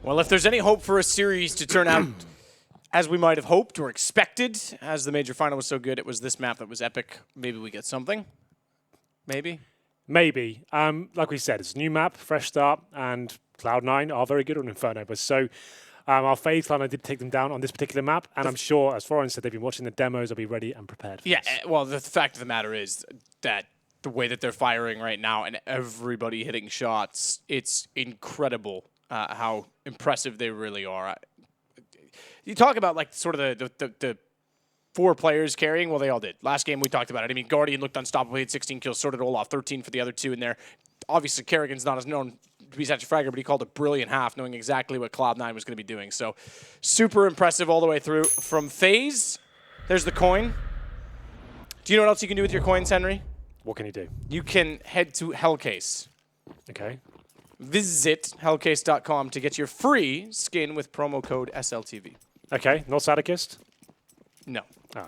Well, if there's any hope for a series to turn out as we might have hoped or expected, as the major final was so good, it was this map that was epic. Maybe we get something. Maybe. Maybe. Like we said, it's a new map, fresh start, and Cloud9 are very good on Inferno. But so our FaZe Clan, I did take them down on this particular map, and I'm sure, as Florian said, they've been watching the demos. I'll be ready and prepared for this. Well, the fact of the matter is that the way that they're firing right now and everybody hitting shots, it's incredible how impressive they really are. You talk about like sort of the 4 players carrying. Well, they all did. Last game we talked about it. I mean, Guardian looked unstoppable. He had 16 kills, sorted Olaf, 13 for the other 2 in there. Obviously, Kerrigan's not as known to be such a fragger, but he called a brilliant half, knowing exactly what Cloud9 was going to be doing. So, super impressive all the way through. From FaZe, there's the coin. Do you know what else you can do with your coins, Henry? What can you do? You can head to Hellcase. Okay. Visit hellcase.com to get your free skin with promo code SLTV. Okay, not Sadikist? No. Oh.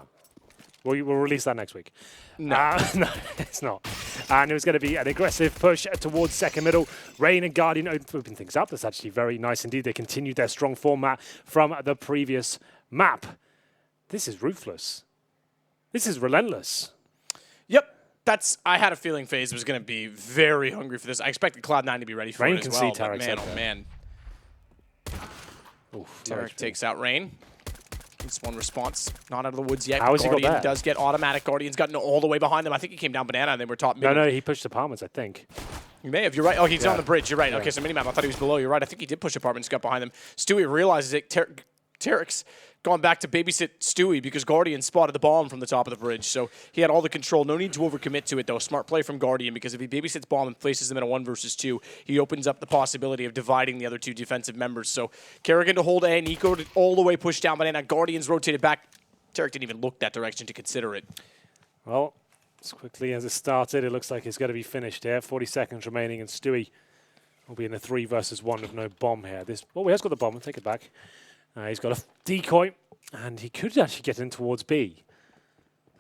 We'll release that next week. No. No, it's not. And it was going to be an aggressive push towards second middle. Rain and Guardian open things up. That's actually very nice indeed. They continued their strong format from the previous map. This is ruthless. This is relentless. Yep. I had a feeling FaZe was going to be very hungry for this. I expected Cloud9 to be ready for Rain it as can well. see Tarek's man, up oh there. man. Oof, Tarek takes out Rain. Gets one response. Not out of the woods yet. How has he got Guardian that? does get automatic. Guardian's gotten all the way behind them. I think he came down banana and they were top mid. No, he pushed apartments, I think. You may have. You're right. Oh, he's on the bridge. You're right. Yeah. Okay, so minimap. I thought he was below. You're right. I think he did push apartments, got behind them. Stewie realizes it. Tarek's gone back to babysit Stewie because Guardian spotted the bomb from the top of the bridge. So he had all the control. No need to overcommit to it, though. Smart play from Guardian because if he babysits bomb and places them in a 1 versus 2, he opens up the possibility of dividing the other 2 defensive members. So Kerrigan to hold A, Nico to all the way push down banana. Guardian's rotated back. Tarek didn't even look that direction to consider it. Well, as quickly as it started, it looks like it's going to be finished here. 40 seconds remaining, and Stewie will be in a 3 versus 1 with no bomb here. Oh, he has got the bomb. I'll take it back. He's got a decoy, and he could actually get in towards B.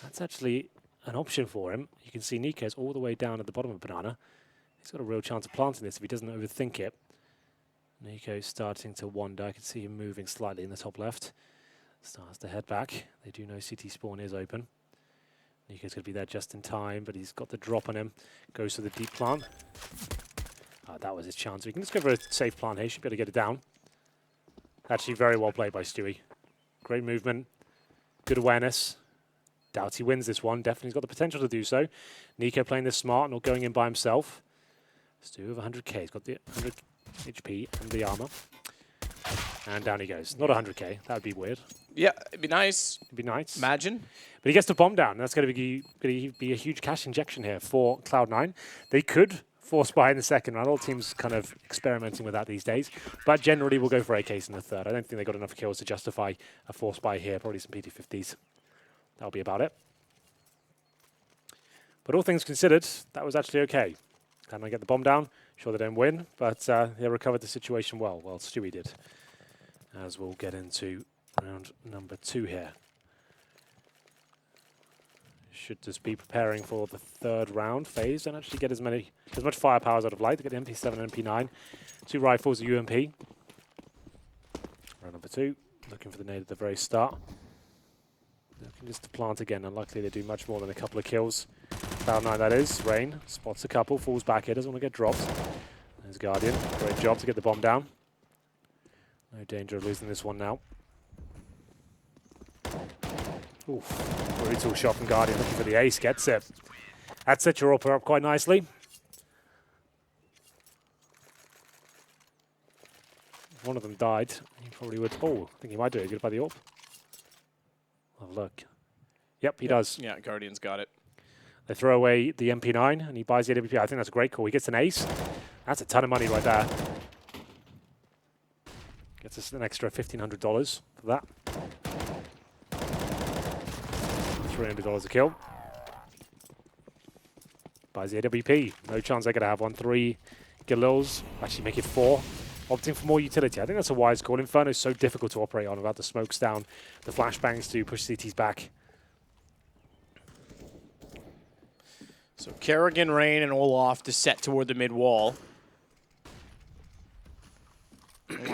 That's actually an option for him. You can see Nico's all the way down at the bottom of banana. He's got a real chance of planting this if he doesn't overthink it. Nico's starting to wander. I can see him moving slightly in the top left. Starts to head back. They do know CT spawn is open. Nico's going to be there just in time, but he's got the drop on him. Goes for the deep plant. That was his chance. We can just go for a safe plant here. Should be able to get it down. Actually, very well played by Stewie. Great movement. Good awareness. Doubt he wins this one. Definitely has got the potential to do so. Nico playing this smart, not going in by himself. Stewie with 100k. He's got the 100 HP and the armor. And down he goes. Not 100k. That would be weird. Yeah, it'd be nice. It'd be nice. Imagine. But he gets the bomb down. That's going to be a huge cash injection here for Cloud9. They could force buy in the second round. All teams kind of experimenting with that these days. But generally, we'll go for AKs in the third. I don't think they got enough kills to justify a force buy here. Probably some PT50s. That'll be about it. But all things considered, that was actually okay. Can I get the bomb down? Sure, they don't win, but they recovered the situation well. Well, Stewie did. As we'll get into round number 2 here. Should just be preparing for the third round phase and actually get as much firepower as I'd have liked to get the MP7 and MP9. 2 rifles, a UMP. Round number 2, looking for the nade at the very start. Looking just to plant again. Unlikely they do much more than a couple of kills. Cloud9 that is. Rain spots a couple, falls back here, doesn't want to get dropped. There's Guardian. Great job to get the bomb down. No danger of losing this one now. Oof. Brutal shot from Guardian, looking for the ace, gets it. That sets your upper up quite nicely. If one of them died, he probably would. Oh, I think he might do it. Good by the AWP. Have a look. Yep, he does. Yeah, Guardian's got it. They throw away the MP9 and he buys the AWP. I think that's a great call. He gets an ace. That's a ton of money right there. Gets us an extra $1,500 for that. $300 a kill. Buys the AWP. No chance they're going to have one. 3 Galils. Actually make it 4. Opting for more utility. I think that's a wise call. Inferno is so difficult to operate on without the smokes down, the flashbangs to push CTs back. So Kerrigan, Rain, and Olaf to set toward the mid wall.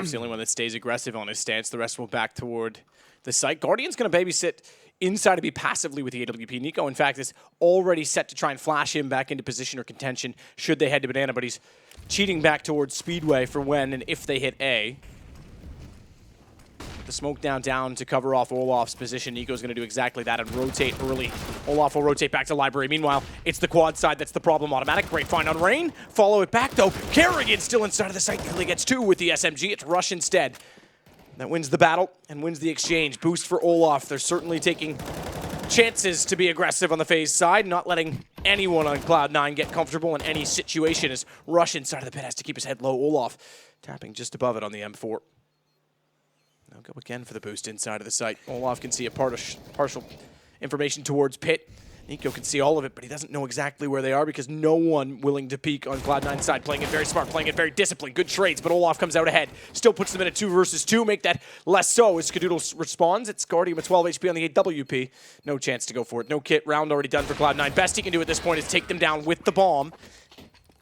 Olaf's the only one that stays aggressive on his stance. The rest will back toward the site. Guardian's going to babysit inside to be passively with the AWP. Nico, in fact, is already set to try and flash him back into position or contention should they head to Banana, but he's cheating back towards Speedway for when and if they hit A. The smoke down to cover off Olaf's position. Nico's going to do exactly that and rotate early. Olaf will rotate back to Library. Meanwhile, it's the quad side that's the problem. Automatic. Great find on Rain. Follow it back, though. Kerrigan still inside of the site. Nearly gets 2 with the SMG. It's Rush instead. That wins the battle and wins the exchange. Boost for Olaf. They're certainly taking chances to be aggressive on the FaZe side, not letting anyone on Cloud9 get comfortable in any situation as Rush inside of the pit has to keep his head low. Olaf tapping just above it on the M4. Now go again for the boost inside of the site. Olaf can see a partial information towards pit. Nico can see all of it, but he doesn't know exactly where they are because no one willing to peek on Cloud9's side. Playing it very smart, playing it very disciplined. Good trades, but Olaf comes out ahead. Still puts them in a 2 versus 2. Make that less so as Skadoodle responds. It's Guardian with 12 HP on the AWP. No chance to go for it. No kit. Round already done for Cloud9. Best he can do at this point is take them down with the bomb.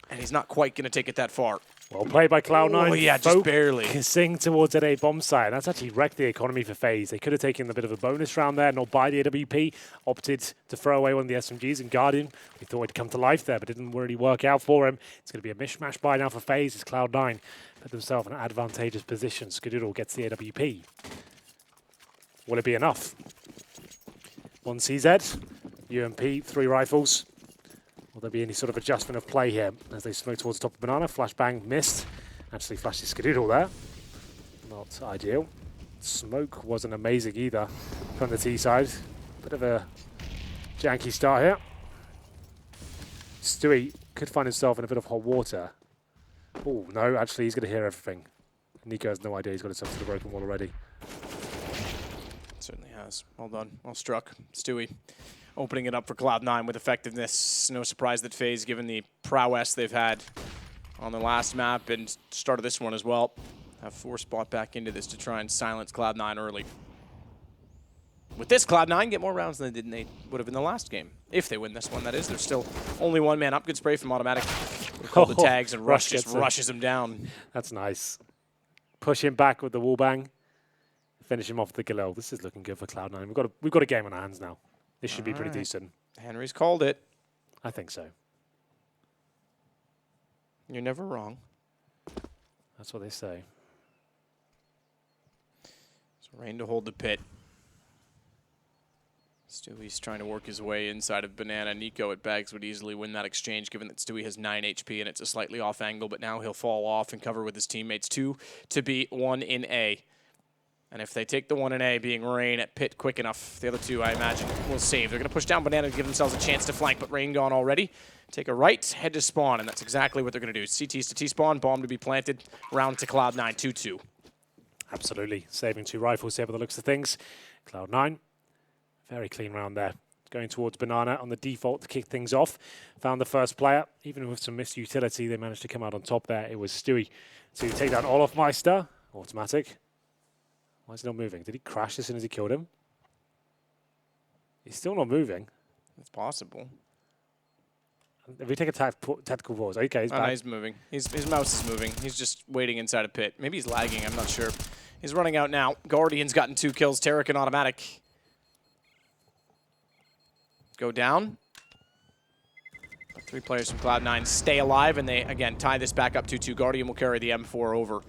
And he's not quite going to take it that far. Well played by Cloud9. Oh, yeah, just barely. Focusing towards that A bomb site. That's actually wrecked the economy for FaZe. They could have taken a bit of a bonus round there, not buy the AWP. Opted to throw away one of the SMGs. And Guardian, we thought he'd come to life there, but it didn't really work out for him. It's going to be a mishmash buy now for FaZe as Cloud9 put themselves in an advantageous position. Skadoodle gets the AWP. Will it be enough? 1 CZ, UMP, 3 rifles. Will there be any sort of adjustment of play here as they smoke towards the top of Banana? Flashbang missed. Actually flashes Skadoodle there. Not ideal. Smoke wasn't amazing either from the T side. Bit of a janky start here. Stewie could find himself in a bit of hot water. Oh, no, actually he's going to hear everything. Nico has no idea he's got himself to the broken wall already. Certainly has. Well done. Well struck. Stewie opening it up for Cloud9 with effectiveness. No surprise that FaZe, given the prowess they've had on the last map and start of this one as well, have 4 spot back into this to try and silence Cloud9 early. With this, Cloud9 get more rounds than they would have in the last game. If they win this one, that is. There's still only 1 man up. Good spray from Automatic. Call the tags and Rush just rushes him down. That's nice. Push him back with the wall bang. Finish him off the Galil. This is looking good for Cloud9. We've got a game on our hands now. This should be pretty decent. Henry's called it. I think so. You're never wrong. That's what they say. So Rain to hold the pit. Stewie's trying to work his way inside of Banana. Nico at Bags would easily win that exchange, given that Stewie has 9 HP and it's a slightly off angle, but now he'll fall off and cover with his teammates. 2 to beat, 1 in A. And if they take the 1 in A, being Rain at pit quick enough, the other 2, I imagine, will save. They're going to push down Banana to give themselves a chance to flank, but Rain gone already. Take a right, head to spawn, and that's exactly what they're going to do. CTs to T-spawn, bomb to be planted, round to Cloud9, 2-2. Absolutely. Saving 2 rifles here by the looks of things. Cloud9, very clean round there. Going towards Banana on the default to kick things off. Found the first player. Even with some missed utility, they managed to come out on top there. It was Stewie to take down Olaf Meister. Automatic. Why is he not moving? Did he crash as soon as he killed him? He's still not moving. It's possible. If we take a tactical pause, okay, he's back. No, he's moving. His mouse is moving. He's just waiting inside a pit. Maybe he's lagging. I'm not sure. He's running out now. Guardian's gotten 2 kills. Tarek and Automatic go down. 3 players from Cloud9 stay alive, and they, again, tie this back up 2-2. Guardian will carry the M4 over.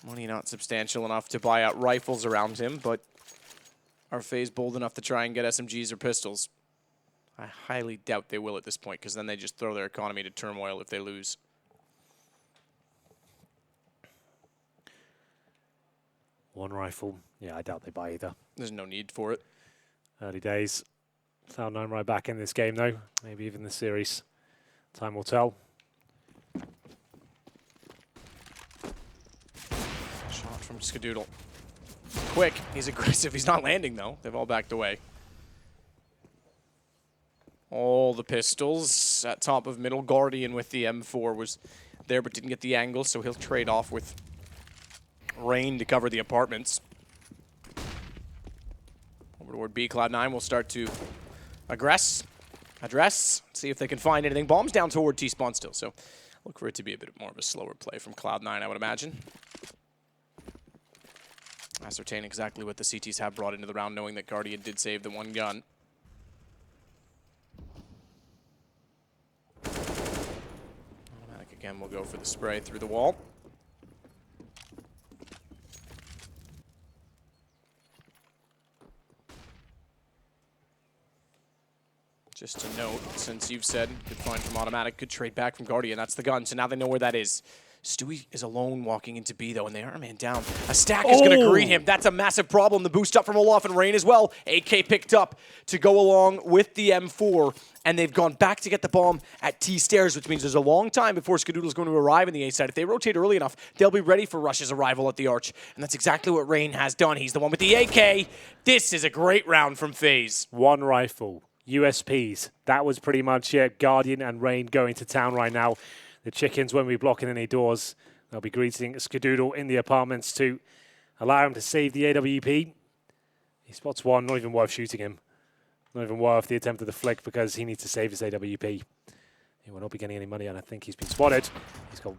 Money not substantial enough to buy out rifles around him, but are FaZe bold enough to try and get SMGs or pistols? I highly doubt they will at this point, because then they just throw their economy to turmoil if they lose. One rifle. Yeah, I doubt they buy either. There's no need for it. Early days. Cloud9 right back in this game, though. Maybe even the series. Time will tell. Shot from Skadoodle. Quick. He's aggressive. He's not landing, though. They've all backed away. All the pistols at top of middle. Guardian with the M4 was there but didn't get the angle, so he'll trade off with Rain to cover the apartments. Over toward B. Cloud9 will start to address, see if they can find anything. Bombs down toward T-spawn still, so Look for it to be a bit more of a slower play from Cloud9, I would imagine. Ascertain exactly what the CTs have brought into the round, knowing that Guardian did save the one gun. Automatic again will go for the spray through the wall. Just to note, since you've said good find from Automatic, good trade back from Guardian, that's the gun, so now they know where that is. Stewie is alone walking into B, though, and they are a man down. A stack is going to greet him. That's a massive problem. The boost up from Olaf and Rain as well. AK picked up to go along with the M4, and they've gone back to get the bomb at T stairs, which means there's a long time before Skadoodle's going to arrive in the A side. If they rotate early enough, they'll be ready for Rush's arrival at the Arch, and that's exactly what Rain has done. He's the one with the AK. This is a great round from FaZe. One rifle, USPs. That was pretty much it. Guardian and Rain going to town right now. The chickens won't be blocking any doors. They'll be greeting Skadoodle in the apartments to allow him to save the AWP. He spots one, not even worth shooting him. Not even worth the attempt at the flick because he needs to save his AWP. He will not be getting any money, and I think he's been spotted. He's got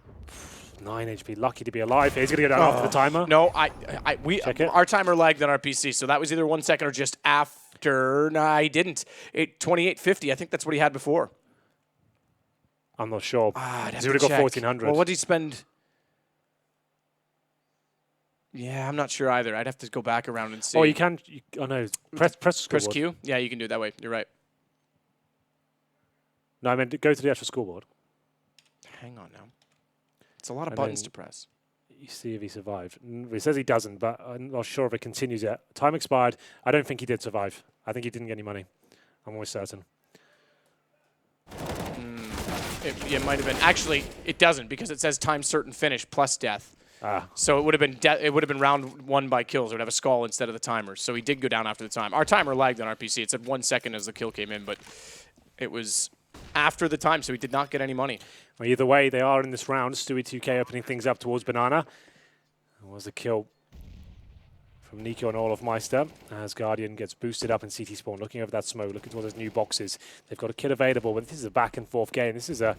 9 HP, lucky to be alive. He's going to go down after the timer. No, our timer lagged on our PC, so that was either 1 second or just after. No, he didn't. 2850, I think that's what he had before. I'm not sure. He would have got 1400. Well, what did he spend? Yeah, I'm not sure either. I'd have to go back around and see. Oh, you can. Oh no, press Q. Yeah, you can do it that way. You're right. No, I meant go to the actual scoreboard. Hang on now. It's a lot of buttons to press. You see if he survived. He says he doesn't, but I'm not sure if it continues yet. Time expired. I don't think he did survive. I think he didn't get any money. I'm almost certain. It might have been. Actually, it doesn't because it says time certain finish plus death. So it would have been round 1 by kills. It would have a skull instead of the timer. So he did go down after the time. Our timer lagged on our PC. It said 1 second as the kill came in, but it was after the time, so he did not get any money. Well, either way, they are in this round. Stewie 2K opening things up towards Banana. It was a kill from Nico and Olaf Meister as Guardian gets boosted up in CT spawn, looking over that smoke, looking towards those new boxes. They've got a kid available, but this is a back and forth game. This is a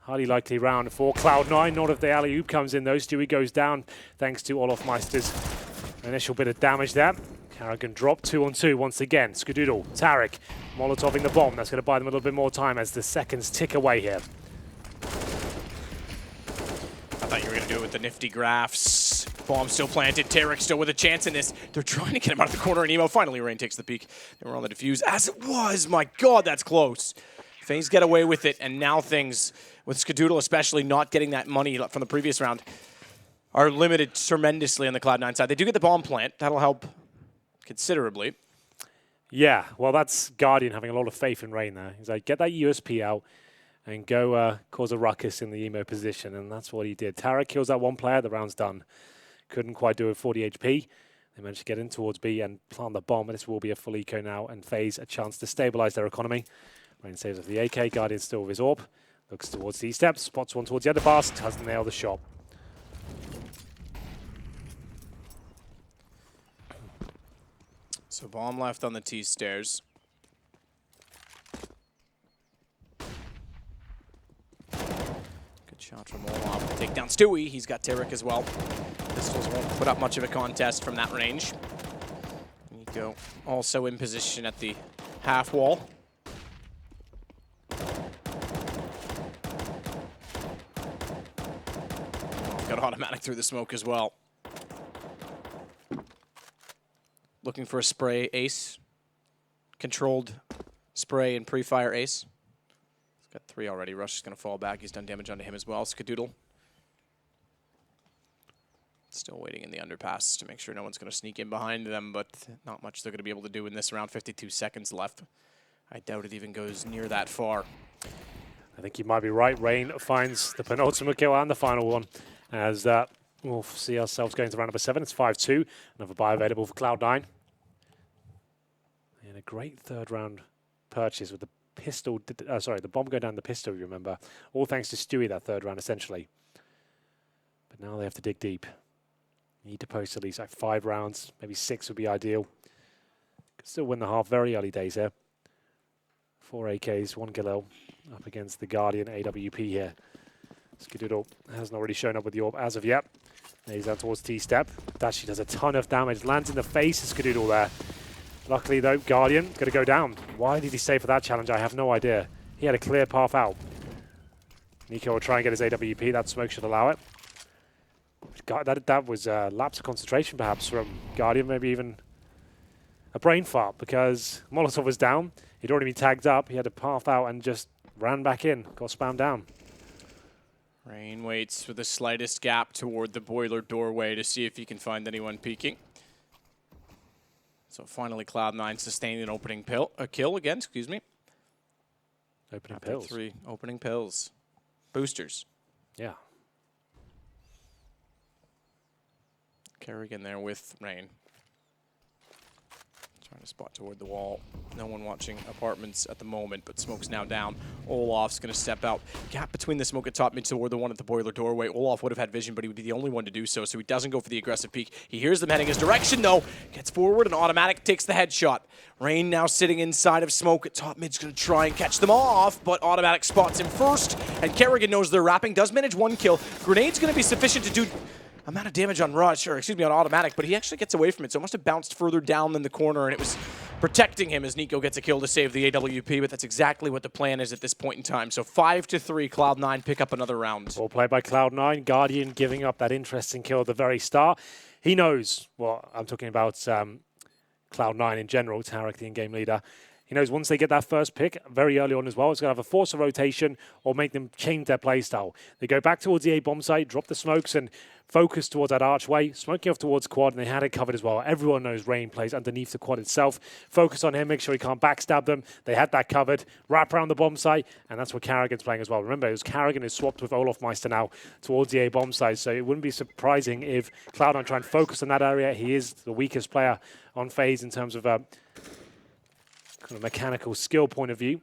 highly likely round for Cloud9. Not if the alley-oop comes in, though. Stewie goes down thanks to Olaf Meister's initial bit of damage there. Carrigan dropped 2-on-2 once again. Skadoodle, Tarek, Molotoving the bomb. That's going to buy them a little bit more time as the seconds tick away here. I thought you were going to do it with the nifty graphs. Bomb still planted. Tarek still with a chance in this. They're trying to get him out of the corner, and Emo finally Rain takes the peek. They were on the defuse, as it was. My God, that's close. FaZe get away with it, and now things, with Skadoodle especially not getting that money from the previous round, are limited tremendously on the Cloud9 side. They do get the bomb plant. That'll help considerably. Yeah, well, that's Guardian having a lot of faith in Rain there. He's like, get that USP out and go cause a ruckus in the emo position, and that's what he did. Tarek kills that one player, the round's done. Couldn't quite do it, 40 HP. They managed to get in towards B and plant the bomb, and this will be a full eco now, and FaZe a chance to stabilize their economy. Rain saves with the AK, Guardian still with his AWP. Looks towards these steps, spots one towards the other bars, doesn't nail the shot. So bomb left on the T stairs. Good shot from Olaf. Take down Stewie. He's got Tarek as well. Pistols won't put up much of a contest from that range. Nico also in position at the half wall. Got automatic through the smoke as well. Looking for a spray ace. Controlled spray and pre-fire ace. He's got 3 already. Rush is going to fall back. He's done damage onto him as well. Skadoodle. Still waiting in the underpass to make sure no one's going to sneak in behind them, but not much they're going to be able to do in this round. 52 seconds left. I doubt it even goes near that far. I think you might be right. Rain finds the penultimate kill and the final one as we'll see ourselves going to round number 7. It's 5-2. Another buy available for Cloud9. And a great third round purchase with the pistol, the bomb go down the pistol, you remember. All thanks to Stewie that third round, essentially. But now they have to dig deep. Need to post at least like 5 rounds, maybe 6 would be ideal. Could still win the half, very early days here. 4 AKs, 1 Galil up against the Guardian AWP here. Skadoodle hasn't already shown up with the orb as of yet. He's down towards T-step. Dashi does a ton of damage. Lands in the face of Skadoodle there. Luckily, though, Guardian going to go down. Why did he stay for that challenge? I have no idea. He had a clear path out. Nico will try and get his AWP. That smoke should allow it. God, that was a lapse of concentration, perhaps, from Guardian. Maybe even a brain fart, because Molotov was down. He'd already been tagged up. He had a path out and just ran back in. Got spammed down. Rain waits for the slightest gap toward the boiler doorway to see if he can find anyone peeking. So finally, Cloud9 sustained an opening kill again, excuse me. Opening After pills. 3 opening pills. Boosters. Yeah. Kerrigan there with Rain. Trying to spot toward the wall. No one watching apartments at the moment, but smoke's now down. Olaf's going to step out. Gap between the smoke at top mid toward the one at the boiler doorway. Olaf would have had vision, but he would be the only one to do so, so he doesn't go for the aggressive peek. He hears them heading his direction, though. Gets forward, and Automatic takes the headshot. Rain now sitting inside of smoke at top mid's going to try and catch them off, but Automatic spots him first, and Kerrigan knows they're wrapping. Does manage 1 kill. Grenade's going to be sufficient to do amount of damage on Rush, or excuse me, on Automatic, but he actually gets away from it, so it must have bounced further down than the corner, and it was protecting him as Nico gets a kill to save the AWP, but that's exactly what the plan is at this point in time. So 5-3, Cloud9 pick up another round. Well played by Cloud9. Guardian giving up that interesting kill at the very start. He knows what I'm talking about. Cloud9 in general, Tarek, the in-game leader. He knows once they get that first pick, very early on as well, it's going to have a force of rotation or make them change their playstyle. They go back towards the A bomb site, drop the smokes, and focus towards that archway, smoking off towards quad, and they had it covered as well. Everyone knows Rain plays underneath the quad itself. Focus on him, make sure he can't backstab them. They had that covered. Wrap around the bomb site, and that's where Carrigan's playing as well. Remember, it was Carrigan who's swapped with Olaf Meister now towards the A bomb site, so it wouldn't be surprising if Cloud9 try and focus on that area. He is the weakest player on FaZe in terms of kind of mechanical skill point of view.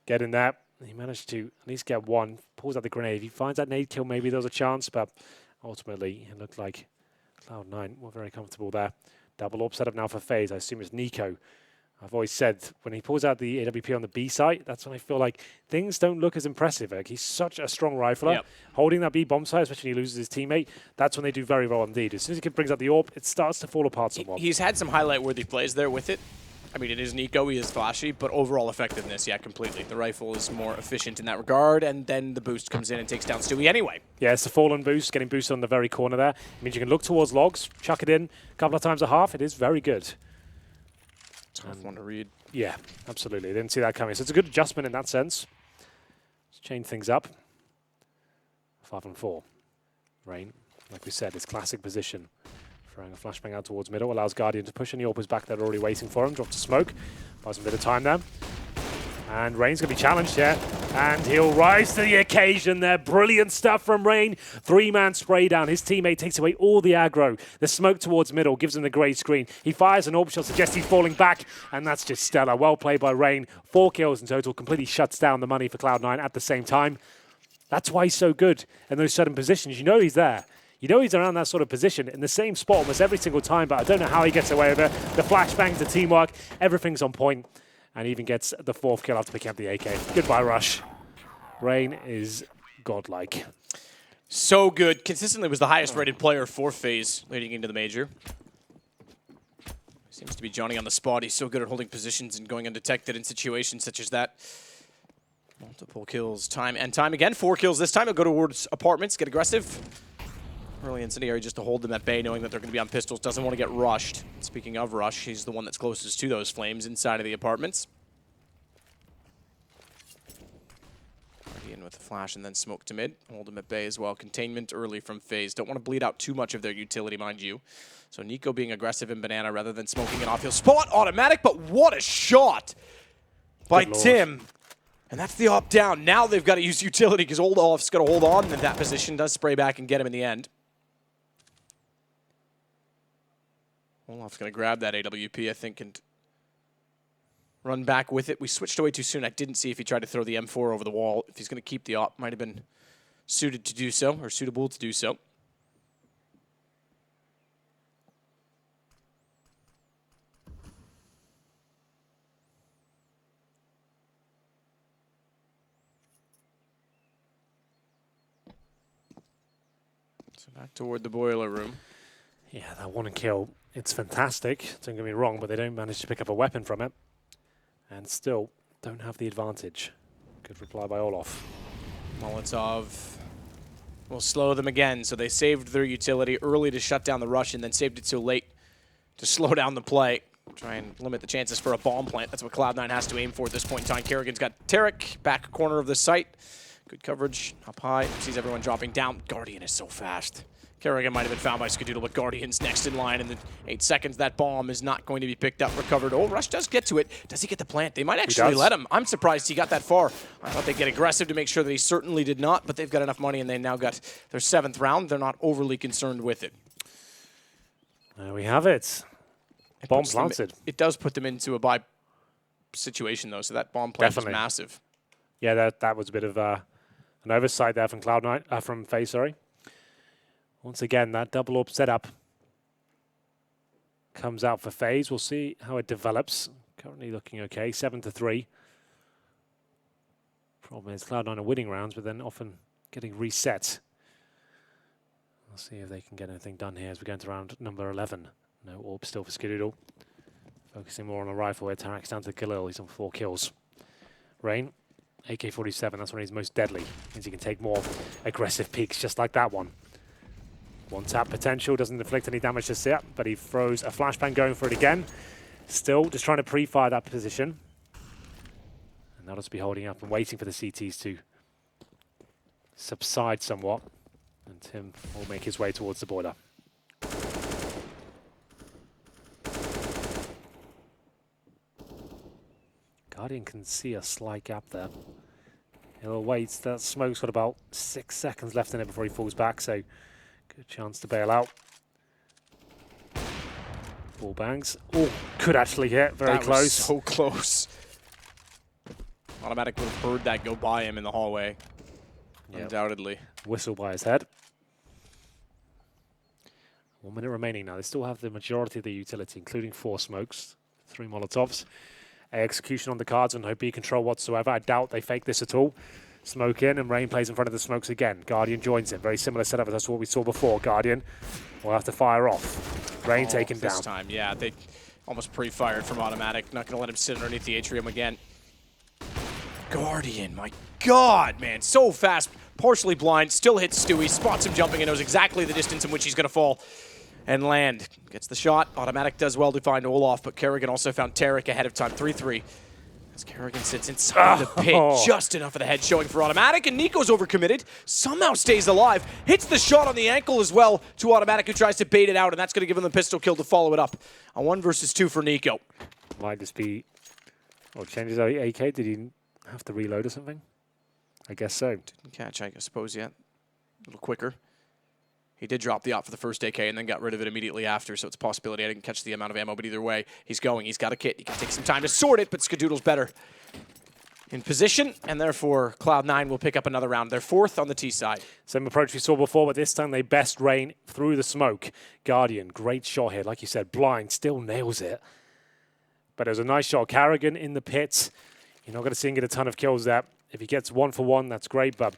Get in there. He managed to at least get one. Pulls out the grenade. If he finds that nade kill, maybe there's a chance, but ultimately it looked like Cloud9 were very comfortable there. Double orb setup now for FaZe. I assume it's Nico. I've always said when he pulls out the AWP on the B site, that's when I feel like things don't look as impressive. Like, he's such a strong rifler. Yep. Holding that B bomb site, especially when he loses his teammate, that's when they do very well indeed. As soon as he brings out the orb, it starts to fall apart somewhat. He's had some highlight-worthy plays there with it. I mean, it is Nico, he is flashy, but overall effectiveness, yeah, completely. The rifle is more efficient in that regard, and then the boost comes in and takes down Stewie anyway. Yeah, it's the fallen boost, getting boosted on the very corner there. It means you can look towards logs, chuck it in a couple of times a half. It is very good. Tough one to read. Yeah, absolutely. Didn't see that coming. So it's a good adjustment in that sense. Let's change things up. 5-4. Rain, like we said, his classic position. Throwing a flashbang out towards middle, allows Guardian to push any Orpers back that are already waiting for him. Drops a smoke, buys him a bit of time there. And Rain's going to be challenged here, and he'll rise to the occasion there. Brilliant stuff from Rain. 3-man spray down. His teammate takes away all the aggro. The smoke towards middle gives him the grey screen. He fires an orb shot, suggests he's falling back, and that's just stellar. Well played by Rain. 4 kills in total, completely shuts down the money for Cloud9 at the same time. That's why he's so good in those certain positions. You know he's there. You know he's around that sort of position in the same spot almost every single time, but I don't know how he gets away with it. The flashbangs, the teamwork, everything's on point. And even gets the 4th kill after picking up the AK. Goodbye, Rush. Rain is godlike. So good. Consistently was the highest rated player for FaZe leading into the major. Seems to be Johnny on the spot. He's so good at holding positions and going undetected in situations such as that. Multiple kills time and time again. 4 kills this time. He'll go towards apartments, get aggressive. Early incendiary just to hold them at bay, knowing that they're going to be on pistols. Doesn't want to get rushed. Speaking of rush, he's the one that's closest to those flames inside of the apartments. Guardian with the flash and then smoke to mid. Hold them at bay as well. Containment early from FaZe. Don't want to bleed out too much of their utility, mind you. So Nico being aggressive in Banana rather than smoking an off-field spot. Automatic, but what a shot by Tim. And that's the op down. Now they've got to use utility because Old Olaf's got to hold on in that position. Does spray back and get him in the end. Olaf's going to grab that AWP, I think, and run back with it. We switched away too soon. I didn't see if he tried to throw the M4 over the wall. If he's going to keep the op, might have been suited to do so, or suitable to do so. So back toward the boiler room. Yeah, that one kill, it's fantastic. Don't get me wrong, but they don't manage to pick up a weapon from it. And still don't have the advantage. Good reply by Olaf. Molotov will slow them again. So they saved their utility early to shut down the rush and then saved it too late to slow down the play. Try and limit the chances for a bomb plant. That's what Cloud9 has to aim for at this point in time. Kerrigan's got Tarek, back corner of the site. Good coverage, up high, sees everyone dropping down. Guardian is so fast. Kerrigan might have been found by Skadoodle, but Guardian's next in line. In the 8 seconds, that bomb is not going to be picked up, recovered. Oh, Rush does get to it. Does he get the plant? They might actually let him. I'm surprised he got that far. I thought they'd get aggressive to make sure that he certainly did not, but they've got enough money and they now got their 7th round. They're not overly concerned with it. There we have it. Bomb planted. It does put them into a buy situation, though, so that bomb plant is massive. Yeah, that was a bit of an oversight there from Cloud9, from FaZe, sorry. Once again, that double orb setup comes out for FaZe. We'll see how it develops. Currently looking okay, 7-3. Problem is Cloud9 are winning rounds, but then often getting reset. We'll see if they can get anything done here as we go into round number 11. No orb still for Skadoodle. Focusing more on the rifle where Tarek's down to Khalil. He's on 4 kills. Rain, AK-47, that's when he's most deadly. Means he can take more aggressive peeks just like that one. One tap potential, doesn't inflict any damage just yet, but he throws a flashbang going for it again. Still just trying to pre-fire that position. And they'll just be holding up and waiting for the CTs to subside somewhat. And Tim will make his way towards the boiler. Guardian can see a slight gap there. He'll wait. That smoke's got about 6 seconds left in it before he falls back, so good chance to bail out. Ball bangs. Oh, could actually hit. Very close. Was so close. Automatic would have heard that go by him in the hallway. Yep. Undoubtedly. Whistle by his head. 1 minute remaining now. They still have the majority of the utility, including 4 smokes, 3 Molotovs. Execution on the cards and no B control whatsoever. I doubt they fake this at all. Smoke in and Rain plays in front of the smokes again. Guardian joins him. Very similar setup as what we saw before. Guardian will have to fire off. Rain taken down. This time, yeah. They almost pre-fired from automatic. Not going to let him sit underneath the atrium again. Guardian, my God, man. So fast. Partially blind. Still hits Stewie. Spots him jumping and knows exactly the distance in which he's going to fall and land. Gets the shot. Automatic does well to find Olaf, but Kerrigan also found Tarek ahead of time. 3-3. As Kerrigan sits inside the pit, just enough of the head showing for automatic, and Nico's overcommitted. Somehow stays alive. Hits the shot on the ankle as well to automatic, who tries to bait it out, and that's going to give him the pistol kill to follow it up. A 1 versus 2 for Nico. Might just be... Oh, changes out AK. Did he have to reload or something? I guess so. Didn't catch, I suppose, yet. A little quicker. He did drop the op for the first AK and then got rid of it immediately after, so it's a possibility. I didn't catch the amount of ammo, but either way, he's going. He's got a kit. He can take some time to sort it, but Skadoodle's better in position, and therefore Cloud9 will pick up another round. They're 4th on the T side. Same approach we saw before, but this time they best Rain through the smoke. Guardian, great shot here. Like you said, blind, still nails it. But it was a nice shot. Kerrigan in the pit. You're not going to see him get a ton of kills there. If he gets 1 for 1, that's great, but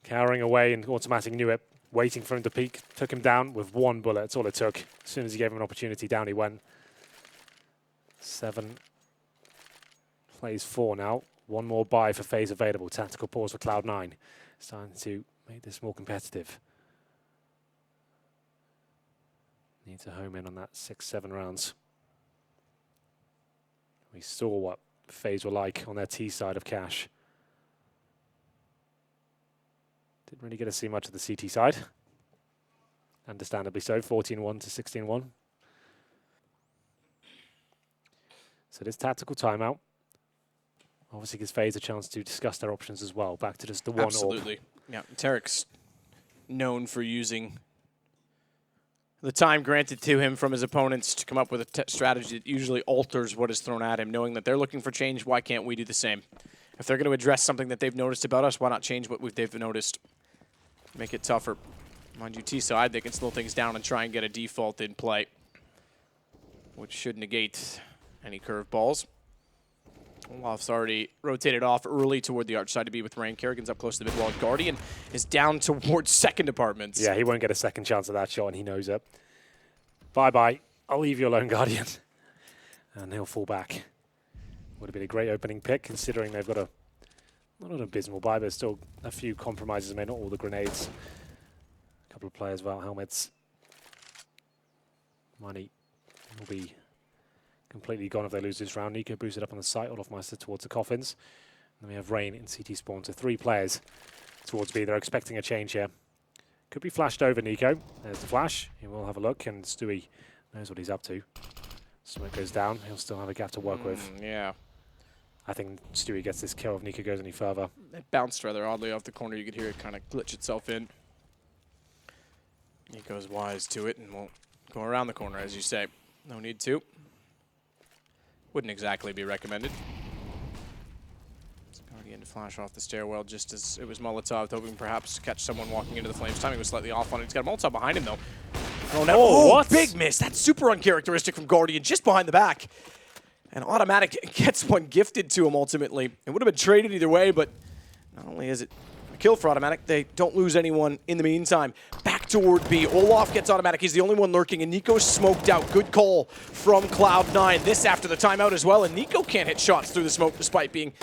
cowering away and automatic knew it. Waiting for him to peek, took him down with 1 bullet. That's all it took. As soon as he gave him an opportunity, down he went. 7 plays 4 now. 1 more buy for FaZe available. Tactical pause for Cloud9. Starting to make this more competitive. Need to home in on that 6-7 rounds. We saw what FaZe were like on their T side of cash. Didn't really get to see much of the CT side. Understandably so, 14-1 to 16-1. So this tactical timeout obviously gives FaZe a chance to discuss their options as well. Back to just the 1 Absolutely. Orb. Yeah, Tarek's known for using the time granted to him from his opponents to come up with a strategy that usually alters what is thrown at him, knowing that they're looking for change. Why can't we do the same? If they're going to address something that they've noticed about us, why not change what they've noticed? Make it tougher. Mind you, T-side, they can slow things down and try and get a default in play, which should negate any curveballs. Olaf's already rotated off early toward the arch side to be with Rain. Kerrigan's up close to the mid wall. Guardian is down towards second apartments. Yeah, he won't get a second chance at that shot, and he knows it. Bye-bye. I'll leave you alone, Guardian. And he'll fall back. Would have been a great opening pick, considering they've got not an abysmal buy, but still a few compromises made, not all the grenades. A couple of players without helmets. Money will be completely gone if they lose this round. Nico boosted up on the site, Olafmeister towards the coffins. And then we have Rain in CT spawn, so 3 players towards B. They're expecting a change here. Could be flashed over, Nico. There's the flash. He will have a look, and Stewie knows what he's up to. Smoke goes down. He'll still have a gap to work with. Yeah. I think Stewie gets this kill if Nico goes any further. It bounced rather oddly off the corner. You could hear it kind of glitch itself in. Nico's wise to it and won't go around the corner, as you say. No need to. Wouldn't exactly be recommended. Guardian to flash off the stairwell just as it was Molotov, hoping perhaps to catch someone walking into the flames. Timing was slightly off on it. He's got a Molotov behind him, though. Oh, no. What? Big miss. That's super uncharacteristic from Guardian, just behind the back. And Automatic gets one gifted to him, ultimately. It would have been traded either way, but not only is it a kill for Automatic, they don't lose anyone in the meantime. Back toward B. Olaf gets Automatic. He's the only one lurking, and Nico's smoked out. Good call from Cloud9. This after the timeout as well, and Nico can't hit shots through the smoke despite being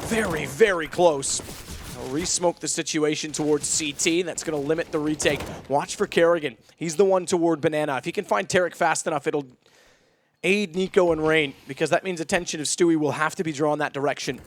very, very close. They'll re-smoke the situation towards CT. That's going to limit the retake. Watch for Kerrigan. He's the one toward Banana. If he can find Tarek fast enough, it'll aid Nico and Rain, because that means attention of Stewie will have to be drawn that direction.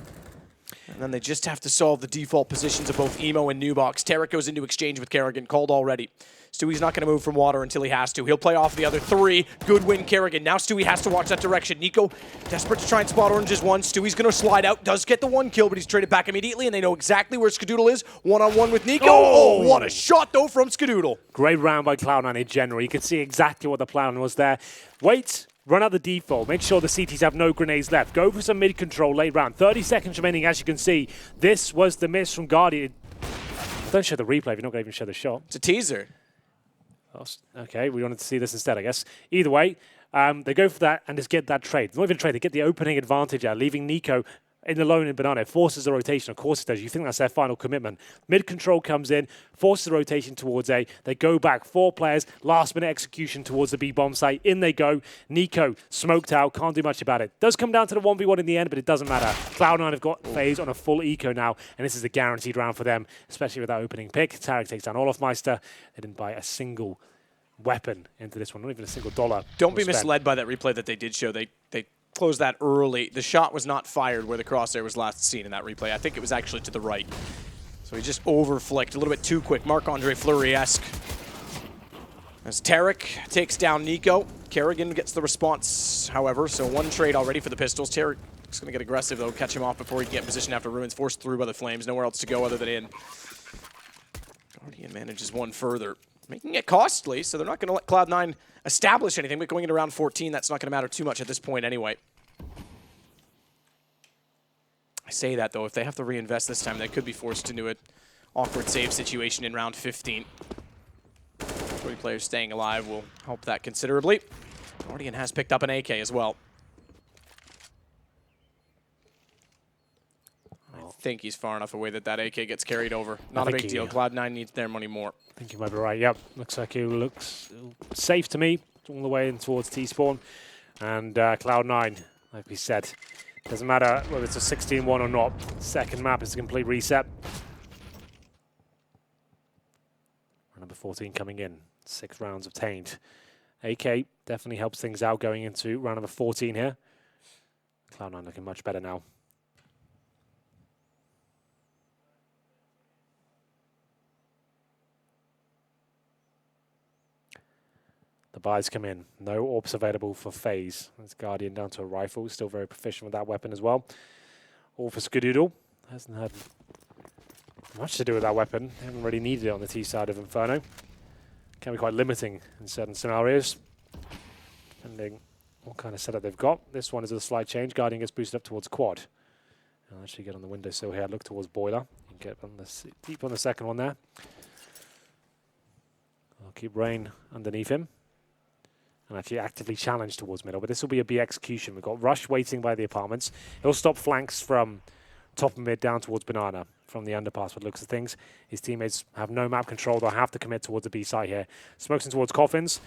And then they just have to solve the default positions of both Emo and Nubox. Tarek goes into exchange with Kerrigan, called already. Stewie's not going to move from water until he has to. He'll play off the other 3. Good win, Kerrigan. Now Stewie has to watch that direction. Nico, desperate to try and spot Orange's one. Stewie's going to slide out. Does get the 1 kill, but he's traded back immediately, and they know exactly where Skadoodle is. One-on-one with Nico. Oh, what a shot, though, from Skadoodle. Great round by Cloud9 in general. You can see exactly what the plan was there. Wait. Run out the default. Make sure the CTs have no grenades left. Go for some mid-control late round. 30 seconds remaining, as you can see. This was the miss from Guardian. Don't show the replay if you're not going to even show the shot. It's a teaser. Oh, okay, we wanted to see this instead, I guess. Either way, they go for that and just get that trade. Not even a trade, they get the opening advantage out, leaving Nico in alone in Banana. It forces the rotation. Of course it does. You think that's their final commitment. Mid-control comes in, forces the rotation towards A. They go back. 4 players. Last-minute execution towards the B-bomb site. In they go. Nico smoked out. Can't do much about it. Does come down to the 1v1 in the end, but it doesn't matter. Cloud9 have got FaZe on a full eco now, and this is a guaranteed round for them, especially with that opening pick. Tarek takes down Olafmeister. They didn't buy a single weapon into this one, not even a single dollar. Don't be misled by that replay that they did show. They closed that early. The shot was not fired where the crosshair was last seen in that replay. I think it was actually to the right. So he just overflicked a little bit too quick. Marc-Andre Fleury-esque. As Tarek takes down Nico. Kerrigan gets the response, however. So 1 trade already for the pistols. Tarek's going to get aggressive, though. Catch him off before he can get in position after Ruins. Forced through by the flames. Nowhere else to go other than in. Guardian manages 1 further, making it costly, so they're not going to let Cloud9 establish anything, but going into round 14, that's not going to matter too much at this point anyway. I say that, though, if they have to reinvest this time, they could be forced into an awkward save situation in round 15. 20 players staying alive will help that considerably. Guardian has picked up an AK as well. I think he's far enough away that that AK gets carried over. Not a big deal. Cloud9 needs their money more. I think you might be right. Yep, looks like it looks safe to me, all the way in towards T-spawn. And Cloud9, like we said, doesn't matter whether it's a 16-1 or not. Second map is a complete reset. Number 14 coming in. 6 rounds obtained. AK definitely helps things out going into round number 14 here. Cloud9 looking much better now. The buys come in. No orbs available for FaZe. That's Guardian down to a rifle. Still very proficient with that weapon as well. All for Skadoodle. Hasn't had much to do with that weapon. Haven't really needed it on the T side of Inferno. Can be quite limiting in certain scenarios, depending what kind of setup they've got. This one is a slight change. Guardian gets boosted up towards quad. I'll actually get on the windowsill here. Look towards boiler. You can get on the deep on the second one there. I'll keep Rain underneath him. and actually actively challenge towards middle. But this will be a B execution. We've got Rush waiting by the apartments. He'll stop flanks from top of mid down towards Banana from the underpass, what looks of things. His teammates have no map control. They'll have to commit towards the B side here. Smokes in towards Coffins.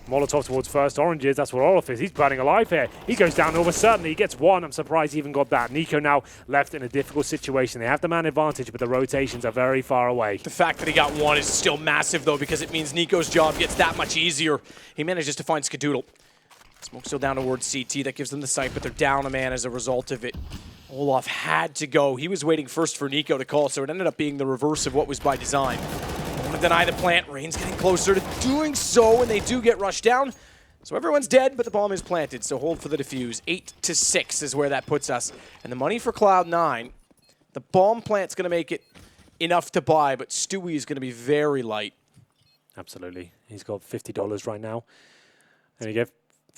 Molotov towards first. Oranges, that's what Olaf is. He's burning alive here. He goes down almost certainly. He gets one. I'm surprised he even got that. Nico now left in a difficult situation. They have the man advantage, but the rotations are very far away. The fact that he got one is still massive, though, because it means Nico's job gets that much easier. He manages to find Skadoodle. Smoke still down towards CT. That gives them the sight, but they're down a man as a result of it. Olaf had to go. He was waiting first for Nico to call, so it ended up being the reverse of what was by design. Want to deny the plant. Rain's getting closer to doing so, and they do get rushed down. So everyone's dead, but the bomb is planted, so hold for the defuse. 8-6 is where that puts us. And the money for Cloud9, the bomb plant's going to make it enough to buy, but Stewie is going to be very light. Absolutely. He's got $50 right now. And you get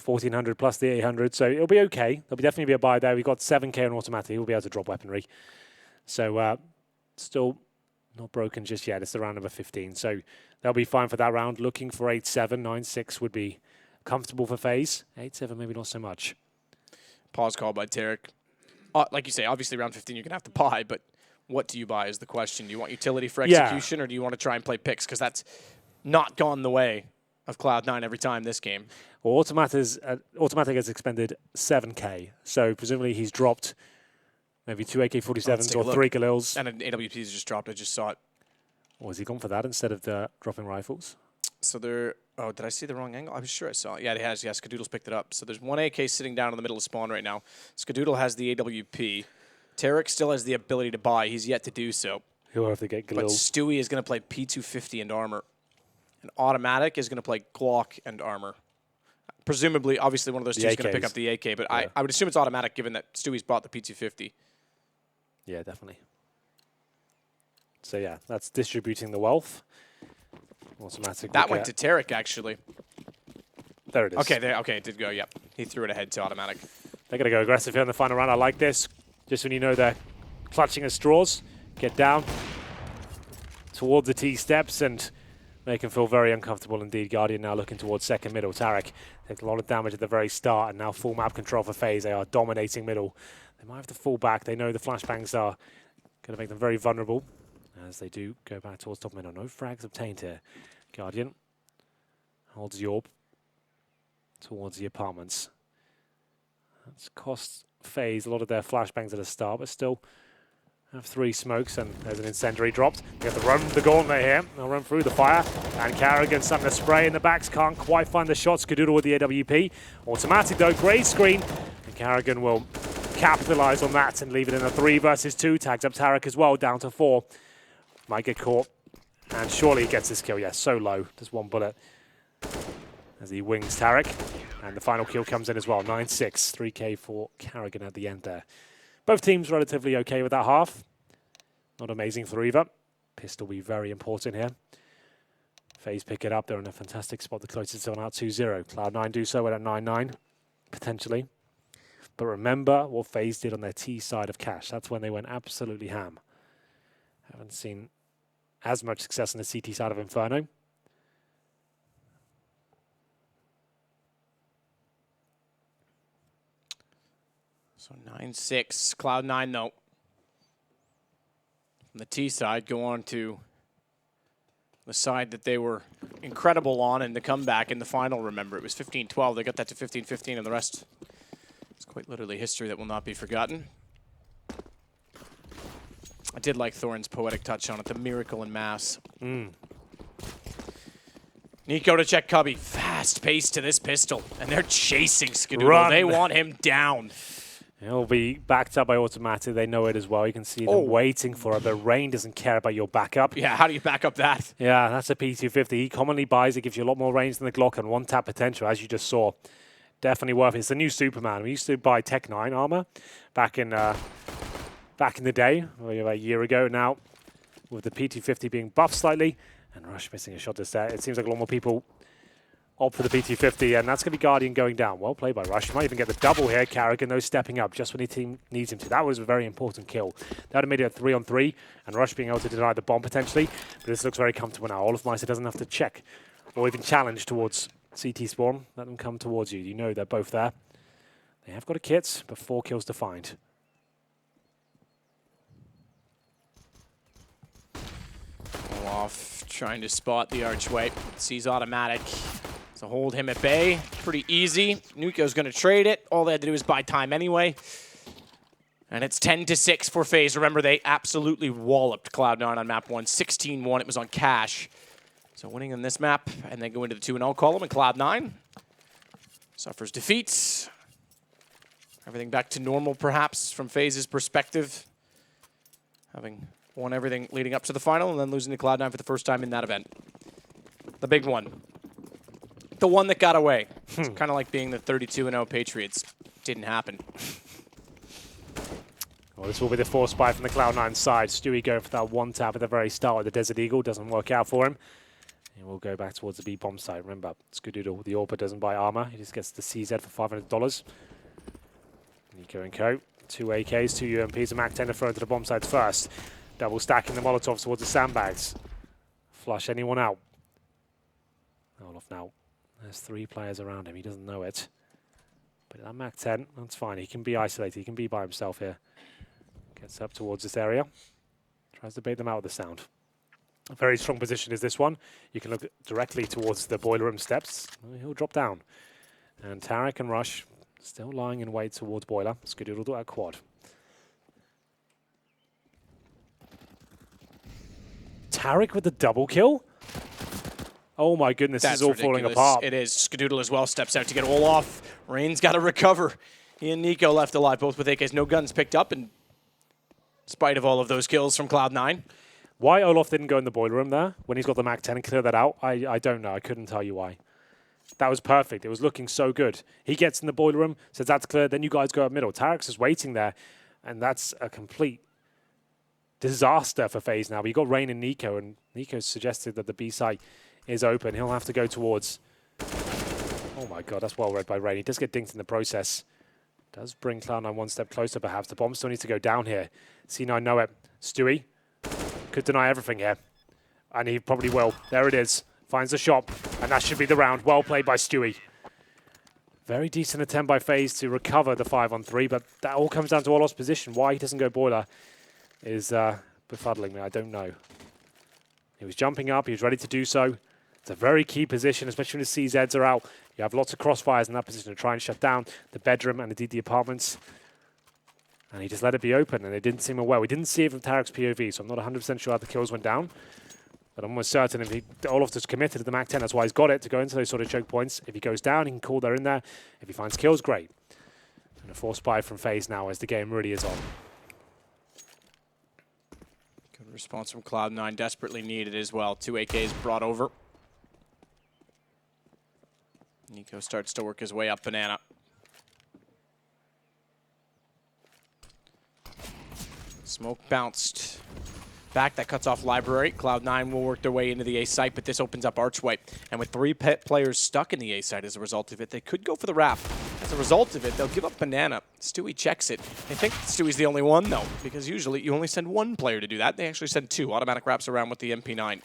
1,400 plus the 800, so it'll be okay. There'll definitely be a buy there. We've got 7k on automatic. He'll be able to drop weaponry. So still not broken just yet. It's the round number 15, so they'll be fine for that round. Looking for 8-7, 9-6 would be comfortable for FaZe. 8-7 maybe not so much. Pause call by Tarek. Like you say, obviously round 15 you're going to have to buy, but what do you buy is the question. Do you want utility for execution, or do you want to try and play picks? Because that's not gone the way of Cloud9 every time this game. Well, Automatic has expended 7k, so presumably he's dropped maybe 2 AK-47s or 3 Galils. And an AWP's just dropped. I just saw it. Or has he gone for that instead of the dropping rifles? So they're... Oh, did I see the wrong angle? I'm sure I saw it. Yeah, he has. Yeah, Skadoodle's picked it up. So there's one AK sitting down in the middle of spawn right now. Skadoodle has the AWP. Tarek still has the ability to buy. He's yet to do so. He'll have to get Galil. But Stewie is going to play P250 and armor. And Automatic is going to play Glock and armor. Presumably, obviously, one of those two is going to pick up the AK, but yeah. I would assume it's Automatic given that Stewie's bought the P250. Yeah, definitely. So yeah, that's distributing the wealth. Automatic. That went to Tarek, actually. There it is. Okay, it did go, yep. He threw it ahead to Automatic. They're going to go aggressive here in the final round. I like this. Just when you know they're clutching at straws, get down towards the T steps and make him feel very uncomfortable indeed. Guardian now looking towards second middle. Tarek takes a lot of damage at the very start, and now full map control for FaZe. They are dominating middle. They might have to fall back. They know the flashbangs are going to make them very vulnerable as they do go back towards top middle. No frags obtained here. Guardian holds the orb towards the apartments. That's cost FaZe a lot of their flashbangs at the start, but still have 3 smokes, and there's an incendiary dropped. They have to run the gauntlet here. They'll run through the fire, and Carrigan starting to spray in the backs. Can't quite find the shot. Skadoodle with the AWP. Automatic though, grey screen, and Carrigan will capitalize on that and leave it in a 3 versus 2. Tags up Tarek as well, down to 4. Might get caught, and surely he gets this kill. Yes, so low, just 1 bullet as he wings Tarek, and the final kill comes in as well. 9-6, 3k for Carrigan at the end there. Both teams relatively okay with that half. Not amazing for either. Pistol will be very important here. FaZe pick it up. They're in a fantastic spot. The closest one out 2-0. Cloud9 do so at 9-9, potentially. But remember what FaZe did on their T side of cash. That's when they went absolutely ham. Haven't seen as much success on the CT side of Inferno. So 9-6, Cloud9 though. From the T side, go on to the side that they were incredible on in the comeback in the final, remember. It was 15-12, they got that to 15-15, and the rest is quite literally history that will not be forgotten. I did like Thorin's poetic touch on it, the miracle in mass. Nico to check Cubby. Fast pace to this pistol, and they're chasing Skadoodle. They want him down. He'll be backed up by Automatic. They know it as well. You can see them waiting for it, but Rain doesn't care about your backup. Yeah, how do you back up that? Yeah, that's a P250. He commonly buys it, gives you a lot more range than the Glock and 1-tap potential, as you just saw. Definitely worth it. It's the new Superman. We used to buy Tech 9 armor back in the day, about a year ago now, with the P250 being buffed slightly, and Rush missing a shot to set. It seems like a lot more people opt for the P250, and that's going to be Guardian going down. Well played by Rush. Might even get the double here. Carrigan, though, stepping up just when his team needs him to. That was a very important kill. That would have made it a 3-on-3, and Rush being able to deny the bomb potentially. But this looks very comfortable now. Olaf Meister doesn't have to check or even challenge towards CT spawn, let them come towards you. You know they're both there. They have got a kit, but 4 kills to find. Off trying to spot the archway. Sees automatic. So hold him at bay. Pretty easy. Nuko's going to trade it. All they had to do is buy time anyway. And it's 10-6 for FaZe. Remember, they absolutely walloped Cloud9 on map 1. 16-1. It was on cash. So winning on this map, and then go into the 2-0 column, and Cloud9 suffers defeats. Everything back to normal, perhaps, from FaZe's perspective. Having won everything leading up to the final, and then losing to Cloud9 for the first time in that event. The big one. The one that got away. It's kind of like being the 32-0 Patriots. Didn't happen. Well, this will be the force buy from the Cloud9 side. Stewie going for that one tap at the very start of the Desert Eagle. Doesn't work out for him. And we'll go back towards the B-bomb side. Remember, Skadoodle, the AWPer, doesn't buy armor. He just gets the CZ for $500. Nico and Co. 2 AKs, 2 UMPs, and Mac 10 to throw into the bomb sides first. Double stacking the Molotovs towards the sandbags. Flush anyone out. Olof now. There's 3 players around him. He doesn't know it. But that Mac 10, that's fine. He can be isolated. He can be by himself here. Gets up towards this area. Tries to bait them out with the sound. A very strong position is this one. You can look directly towards the boiler room steps. He'll drop down. And Tarek and Rush still lying in wait towards boiler. Skadoodle do a quad. Tarek with the double kill? Oh my goodness, this is all falling apart. It is. Skadoodle as well steps out to get all off. Rain's got to recover. He and Nico left alive, both with AKs. No guns picked up, in spite of all of those kills from Cloud9. Why Olof didn't go in the boiler room there when he's got the Mac 10 and clear that out, I don't know. I couldn't tell you why. That was perfect. It was looking so good. He gets in the boiler room, says that's clear, then you guys go up middle. Tarek's just waiting there, and that's a complete disaster for FaZe now. We got Rain and Nico, and Nico suggested that the B site is open. He'll have to go towards... Oh my god, that's well read by Rain. He does get dinked in the process. Does bring Cloud9 one step closer, perhaps. The bomb still needs to go down here. C9 know it. Stewie could deny everything here. And he probably will. There it is. Finds the shot. And that should be the round. Well played by Stewie. Very decent attempt by FaZe to recover the 5-on-3, but that all comes down to Olof's position. Why he doesn't go boiler is befuddling me. I don't know. He was jumping up. He was ready to do so. It's a very key position, especially when the CZs are out. You have lots of crossfires in that position to try and shut down the bedroom and the DD apartments. And he just let it be open, and it didn't seem well. We didn't see it from Tarek's POV, so I'm not 100% sure how the kills went down. But I'm almost certain if Olof just committed to the Mac 10, that's why he's got it, to go into those sort of choke points. If he goes down, he can call there in there. If he finds kills, great. And a force buy from FaZe now as the game really is on. Good response from Cloud9, desperately needed as well. 2 AKs brought over. Nico starts to work his way up banana. Smoke bounced back. That cuts off library. Cloud9 will work their way into the A site, but this opens up archway. And with 3 players stuck in the A site as a result of it, they could go for the wrap. As a result of it, they'll give up banana. Stewie checks it. I think Stewie's the only one, though, because usually you only send 1 player to do that. They actually send 2. Automatic wraps around with the MP9.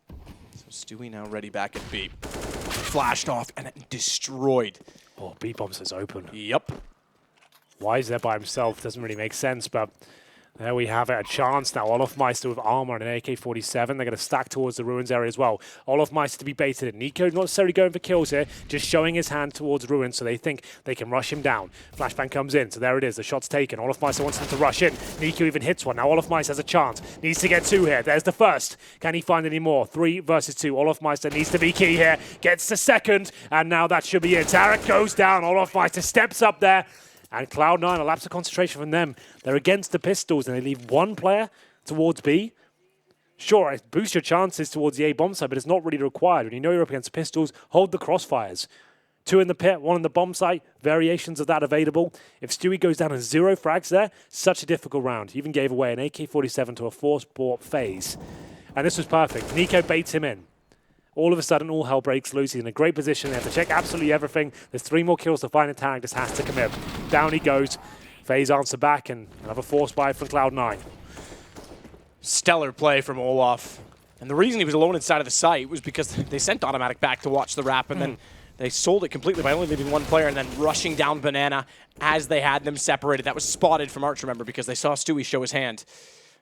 So Stewie now ready back at B. Flashed off and destroyed. Oh, B-bombs is open. Yep. Why is there by himself? Doesn't really make sense, but there we have it. A chance now. Olofmeister with armor and an AK-47. They're going to stack towards the ruins area as well. Olofmeister to be baited in. Nico not necessarily going for kills here, just showing his hand towards ruins so they think they can rush him down. Flashbang comes in, so there it is. The shot's taken. Olofmeister wants him to rush in. Nico even hits one. Now Olofmeister has a chance. Needs to get 2 here. There's the first. Can he find any more? 3 versus 2. Olofmeister needs to be key here. Gets the second, and now that should be it. Tarek goes down. Olofmeister steps up there. And Cloud9, a lapse of concentration from them. They're against the pistols, and they leave 1 player towards B. Sure, it boosts your chances towards the A bomb site, but it's not really required. When you know you're up against pistols, hold the crossfires. 2 in the pit, 1 in the bomb site, variations of that available. If Stewie goes down and 0 frags there, such a difficult round. He even gave away an AK-47 to a force-bought FaZe. And this was perfect. Nico baits him in. All of a sudden, all hell breaks loose. He's in a great position. They have to check absolutely everything. There's 3 more kills to find, and Tarek just has to commit. Down he goes. FaZe answer back, and another force buy from Cloud9. Stellar play from Olaf. And the reason he was alone inside of the site was because they sent Automatic back to watch the wrap, and then they sold it completely by only leaving one player and then rushing down Banana as they had them separated. That was spotted from Arch, remember, because they saw Stewie show his hand.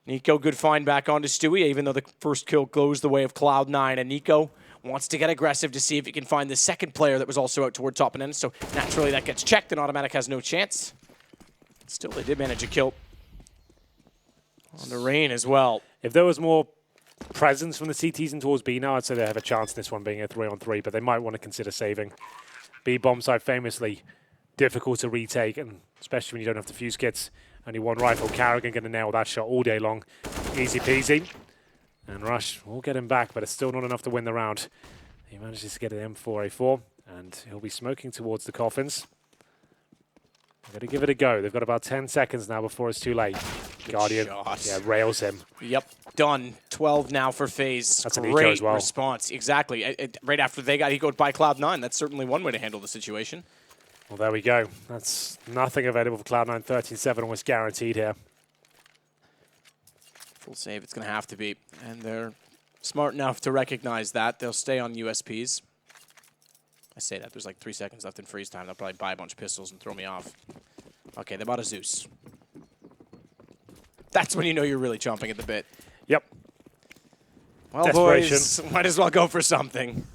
Nico, good find back onto Stewie, even though the first kill goes the way of Cloud9. And Nico wants to get aggressive to see if he can find the second player that was also out toward top and end. So naturally that gets checked, and Automatic has no chance. Still, they did manage a kill on the Rain as well. If there was more presence from the CTs and towards B now, I'd say they have a chance in this one being a 3-on-3, but they might want to consider saving. B bomb side famously difficult to retake, and especially when you don't have the fuse kits. Only one rifle. Carrigan going to nail that shot all day long. Easy peasy. And Rush will get him back, but it's still not enough to win the round. He manages to get an M4A4, and he'll be smoking towards the coffins. They're going to give it a go. They've got about 10 seconds now before it's too late. Good Guardian, shot. yeah, rails him. Yep, done. 12 now for FaZe. That's Great an eco as well. response. Exactly. Right after they got ecoed by Cloud9, that's certainly one way to handle the situation. Well, there we go. That's nothing available for Cloud9. 13-7 almost guaranteed here. Full save, it's going to have to be. And they're smart enough to recognize that. They'll stay on USPs. I say that. There's like 3 seconds left in freeze time. They'll probably buy a bunch of pistols and throw me off. Okay, they bought a Zeus. That's when you know you're really chomping at the bit. Yep. Well, boys, might as well go for something.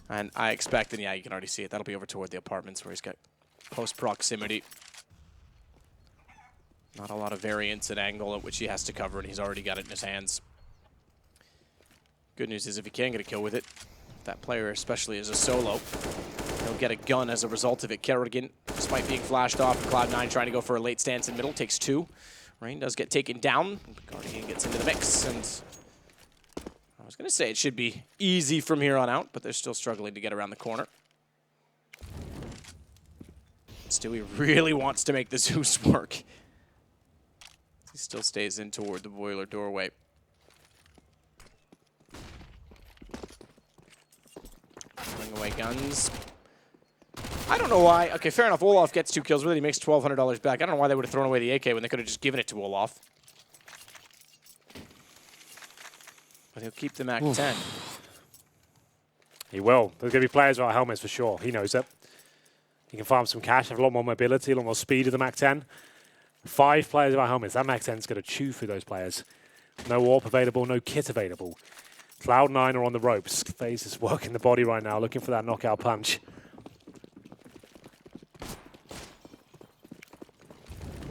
And I expect, and yeah, you can already see it. That'll be over toward the apartments where he's got close proximity. Not a lot of variance and angle at which he has to cover, and he's already got it in his hands. Good news is if he can get a kill with it, that player especially is a solo, he'll get a gun as a result of it. Kerrigan, despite being flashed off, Cloud9 trying to go for a late stance in middle, takes 2. Rain does get taken down. Guardian gets into the mix, and I was going to say it should be easy from here on out, but they're still struggling to get around the corner. Stewie really wants to make the Zeus work. He still stays in toward the boiler doorway. Pulling away guns. I don't know why. Okay, fair enough. Olaf gets 2 kills with it. He makes $1,200 back. I don't know why they would have thrown away the AK when they could have just given it to Olaf. But he'll keep the MAC-10. He will. There's going to be players without helmets for sure. He knows it. He can farm some cash, have a lot more mobility, a lot more speed of the MAC-10. 5 players without helmets. That MAC-10 is going to chew through those players. No AWP available, no kit available. Cloud9 are on the ropes. FaZe is working the body right now, looking for that knockout punch.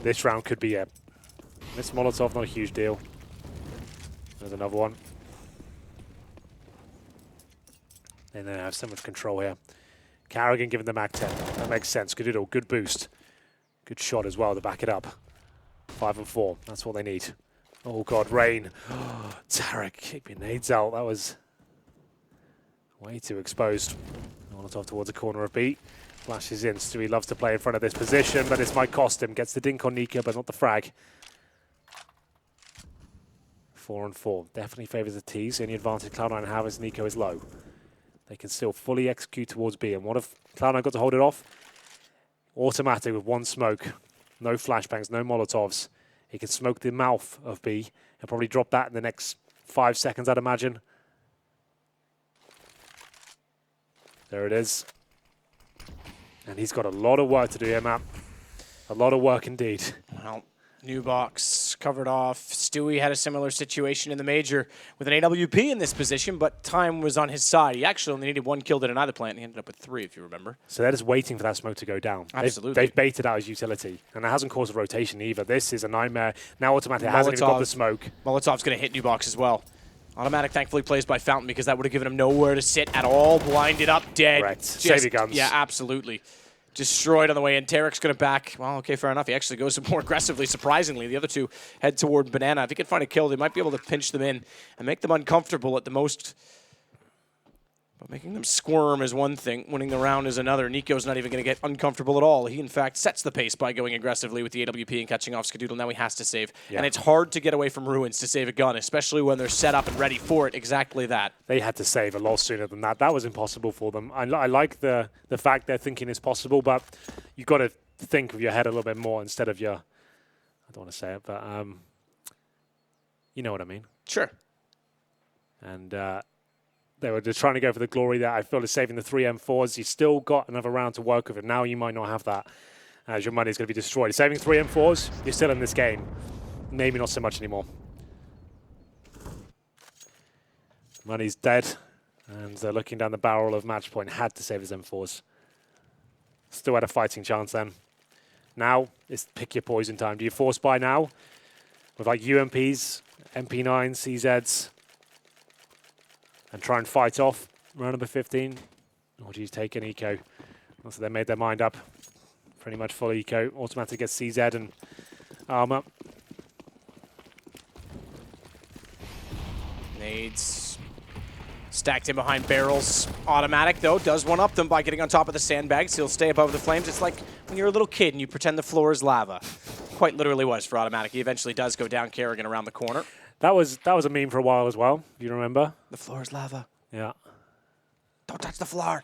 This round could be it. This Molotov, not a huge deal. There's another one. And then have so much control here. Carrigan giving the MAC-10. That makes sense. Good doodle, good boost. Good shot as well to back it up. 5 and 4. That's what they need. Oh, God, Rain. Tarek, keep your nades out. That was way too exposed. Molotov towards the corner of B. Flashes in. Stewie loves to play in front of this position, but this might cost him. Gets the dink on Nika, but not the frag. 4 and 4. Definitely favors the T's. The only advantage Cloud9 have is Nico is low. They can still fully execute towards B. And what if Cloud9 got to hold it off? Automatic with 1 smoke. No flashbangs, no Molotovs. He can smoke the mouth of B. He'll probably drop that in the next 5 seconds, I'd imagine. There it is. And he's got a lot of work to do here, Matt. A lot of work indeed. Well, new box covered off. Stewie had a similar situation in the major with an AWP in this position, but time was on his side. He actually only needed 1 kill to deny the plant, and he ended up with 3, if you remember. So they're just waiting for that smoke to go down. Absolutely. They've baited out his utility, and that hasn't caused a rotation either. This is a nightmare. Now Automatic hasn't even got the smoke. Molotov's going to hit new box as well. Automatic thankfully plays by Fountain because that would have given him nowhere to sit at all. Blinded up, dead. Right. Save your guns. Yeah, absolutely. Destroyed on the way in. Tarek's going to back. Well, okay, fair enough. He actually goes more aggressively, surprisingly. The other 2 head toward Banana. If he can find a kill, they might be able to pinch them in and make them uncomfortable at the most. But making them squirm is one thing. Winning the round is another. Nico's not even going to get uncomfortable at all. He, in fact, sets the pace by going aggressively with the AWP and catching off Skadoodle. Now he has to save. Yeah. And it's hard to get away from Ruins to save a gun, especially when they're set up and ready for it. Exactly that. They had to save a lot sooner than that. That was impossible for them. I like the fact they're thinking it's possible, but you've got to think with your head a little bit more instead of your... I don't want to say it, but you know what I mean. Sure. And they were just trying to go for the glory that I feel is saving the 3 M4s. You still got another round to work with it. Now you might not have that, as your money is going to be destroyed. Saving 3 M4s, you're still in this game. Maybe not so much anymore. Money's dead, and they're looking down the barrel of match point. Had to save his M4s. Still had a fighting chance then. Now, it's pick your poison time. Do you force buy now? With like UMPs, MP9s, CZs, and try and fight off round number 15? Or do you take an eco? So they made their mind up. Pretty much full eco. Automatic gets CZ and armor. Nades stacked in behind barrels. Automatic, though, does one-up them by getting on top of the sandbags. He'll stay above the flames. It's like when you're a little kid and you pretend the floor is lava. Quite literally was for Automatic. He eventually does go down Kerrigan around the corner. That was a meme for a while as well, if you remember. The floor is lava. Yeah. Don't touch the floor.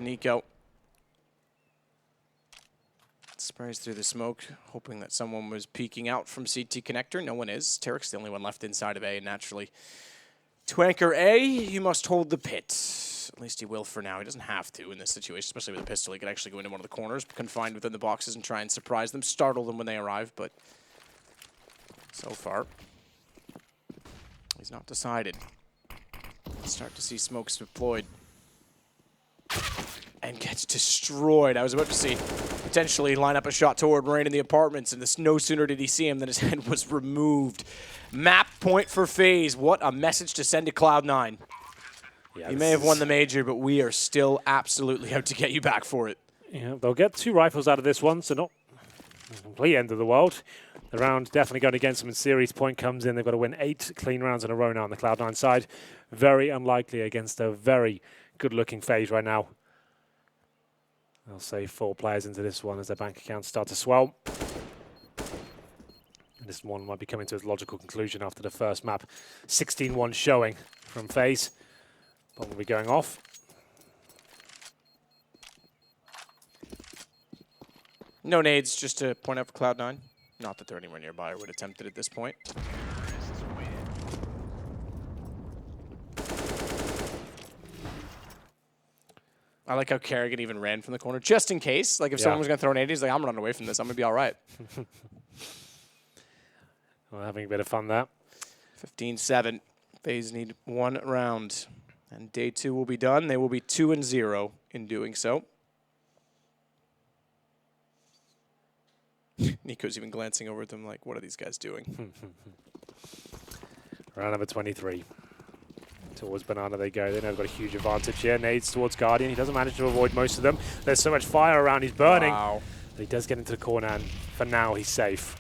Nico sprays through the smoke, hoping that someone was peeking out from CT connector. No one is. Tarek's the only one left inside of A, and naturally, to anchor A, you must hold the pit. At least he will for now. He doesn't have to in this situation, especially with a pistol. He could actually go into one of the corners, confined within the boxes, and try and surprise them, startle them when they arrive, but so far, he's not decided. Start to see smokes deployed. And gets destroyed. I was about to see potentially line up a shot toward Rain in the apartments, and no sooner did he see him than his head was removed. Map point for FaZe. What a message to send to Cloud9. Yeah, you may have won the major, but we are still absolutely out to get you back for it. Yeah, they'll get 2 rifles out of this one, so not the complete end of the world. The round definitely going against them in series. Point comes in. They've got to win 8 clean rounds in a row now on the Cloud9 side. Very unlikely against a very good-looking FaZe right now. I'll say 4 players into this one as their bank accounts start to swell. And this one might be coming to its logical conclusion after the first map. 16-1 showing from FaZe. Bomb will be going off. No nades, just to point out for Cloud9. Not that they're anywhere nearby or would attempt it at this point. I like how Kerrigan even ran from the corner, just in case. Like, if someone was going to throw an 80, he's like, I'm running away from this. I'm going to be all right. Well, having a bit of fun there. 15-7. FaZe need 1 round. And day 2 will be done. They will be 2-0 in doing so. Nico's even glancing over at them like, what are these guys doing? Round number 23. Towards Banana they go. They know they've got a huge advantage here. Nades towards Guardian. He doesn't manage to avoid most of them. There's so much fire around. He's burning. Wow. But he does get into the corner, and for now, he's safe.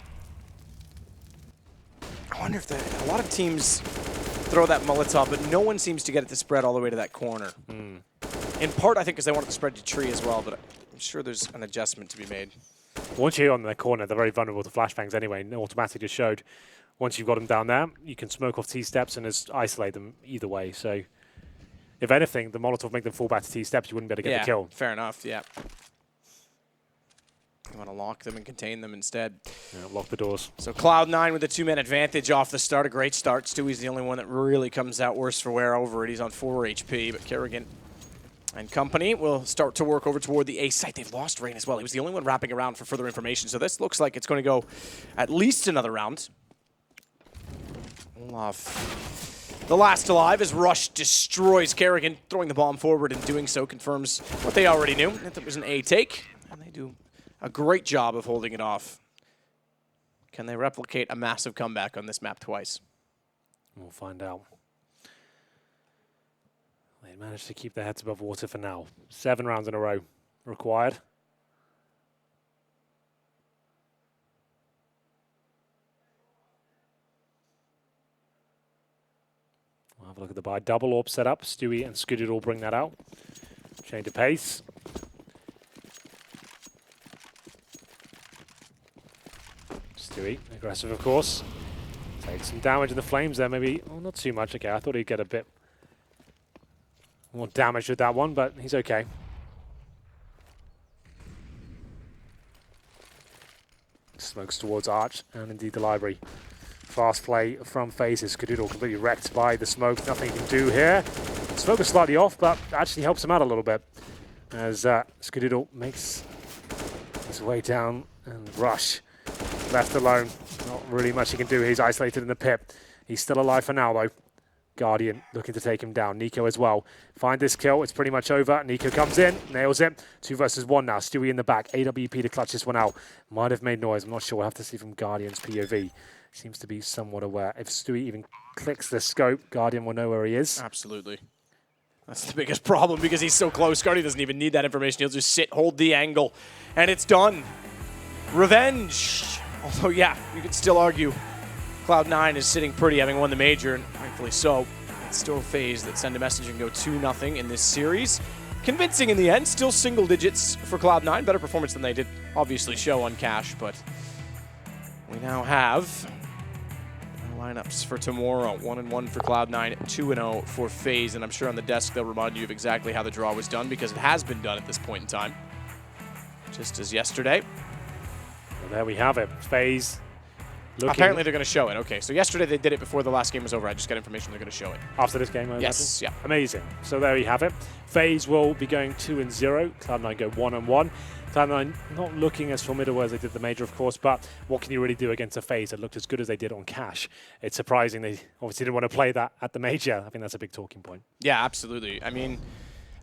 I wonder if a lot of teams throw that Molotov, but no one seems to get it to spread all the way to that corner. In part, I think, because they want it to spread to tree as well, but I'm sure there's an adjustment to be made. Once you're on the corner, they're very vulnerable to flashbangs anyway. Automatic just showed. Once you've got them down there, you can smoke off T-steps and just isolate them either way. So, if anything, the Molotov make them fall back to T-steps, you wouldn't be able to get the kill. Fair enough, yeah. You want to lock them and contain them instead. Yeah, lock the doors. So Cloud9 with a 2-man advantage off the start. A great start. Stewie's the only one that really comes out worse for wear over it. He's on 4 HP, but Kerrigan and company will start to work over toward the A site. They've lost Rain as well. He was the only one wrapping around for further information. So this looks like it's going to go at least another round. Olaf, the last alive, as Rush destroys Kerrigan, throwing the bomb forward, and doing so confirms what they already knew, that it was an A take, and they do a great job of holding it off. Can they replicate a massive comeback on this map twice? We'll find out. They managed to keep their heads above water for now. 7 rounds in a row required. We'll have a look at the buy. Double orb setup. Stewie and Scooted will bring that out. Change of pace. Stewie, aggressive of course. Takes some damage in the flames there, maybe. Oh, not too much. Okay, I thought he'd get a bit more damage with that one, but he's okay. Smokes towards Arch and indeed the library. fast play from FaZe. Skadoodle completely wrecked by the smoke. Nothing he can do here. Smoke is slightly off, but actually helps him out a little bit as Skadoodle makes his way down and Rush left alone. Not really much he can do. He's isolated in the pit. He's still alive for now, though. Guardian looking to take him down. Nico as well. Find this kill. It's pretty much over. Nico comes in, nails it. 2 versus 1 now. Stewie in the back. AWP to clutch this one out. Might have made noise. I'm not sure. We'll have to see from Guardian's POV. Seems to be somewhat aware. If Stewie even clicks the scope, Guardian will know where he is. Absolutely. That's the biggest problem because he's so close. Guardian doesn't even need that information. He'll just sit, hold the angle, and it's done. Revenge. Although, yeah, you could still argue Cloud9 is sitting pretty, having won the major, and rightfully so. It's still FaZe that send a message and go 2-0 in this series. Convincing in the end, still single digits for Cloud9. Better performance than they did obviously show on Cash, but we now have lineups for tomorrow. 1-1 for Cloud9, 2-0 for FaZe, and I'm sure on the desk they'll remind you of exactly how the draw was done because it has been done at this point in time. Just as yesterday. Well, there we have it. FaZe. Apparently they're going to show it. Okay, so yesterday they did it before the last game was over. I just got information they're going to show it. After this game? Yes, yeah. Amazing. So there you have it. FaZe will be going 2-0. Cloud9 go 1-1. Cloud9 not looking as formidable as they did the major, of course, but what can you really do against a FaZe that looked as good as they did on Cash? It's surprising they obviously didn't want to play that at the major. I think that's a big talking point. Yeah, absolutely. I mean,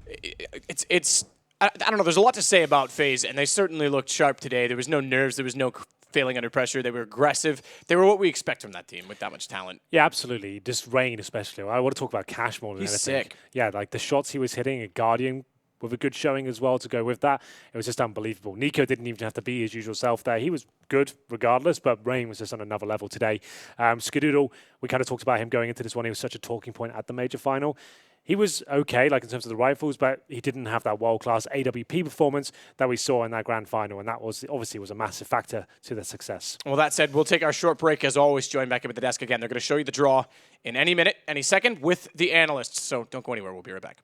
I don't know. There's a lot to say about FaZe, and they certainly looked sharp today. There was no nerves. There was no failing under pressure. They were aggressive. They were what we expect from that team with that much talent. Yeah, absolutely. Just Rain especially. I want to talk about Cash more than anything. He's sick. Yeah, like the shots he was hitting at Guardian with a good showing as well to go with that. It was just unbelievable. Nico didn't even have to be his usual self there. He was good regardless, but Rain was just on another level today. Skadoodle, we kind of talked about him going into this one. He was such a talking point at the major final. He was okay, like in terms of the rifles, but he didn't have that world-class AWP performance that we saw in that grand final, and that was obviously was a massive factor to their success. Well, that said, we'll take our short break. As always, join back up at the desk again. They're going to show you the draw in any minute, any second, with the analysts. So don't go anywhere. We'll be right back.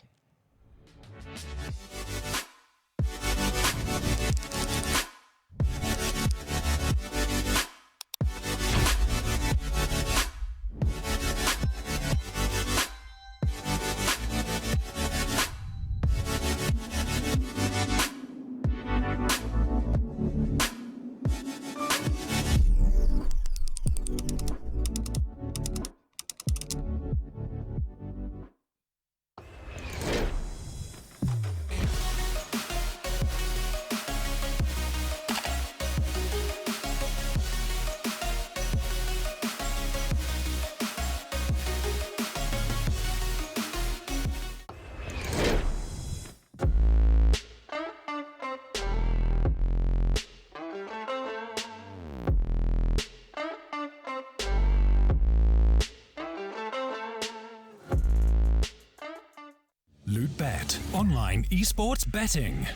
LootBet, online esports betting.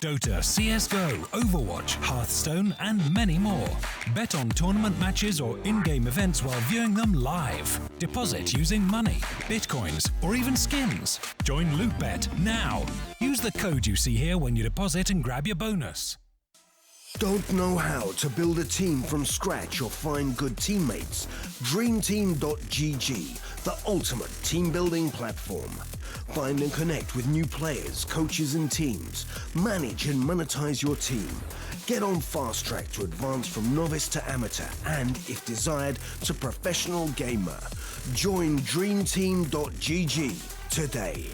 Dota, CSGO, Overwatch, Hearthstone, and many more. Bet on tournament matches or in-game events while viewing them live. Deposit using money, bitcoins, or even skins. Join LootBet now. Use the code you see here when you deposit and grab your bonus. Don't know how to build a team from scratch or find good teammates? DreamTeam.gg, the ultimate team building platform. Find and connect with new players, coaches and teams. Manage and monetize your team. Get on fast track to advance from novice to amateur and, if desired, to professional gamer. Join DreamTeam.gg today.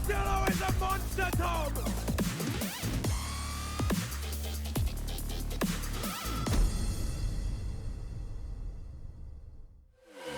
Yellow is a monster, Tom!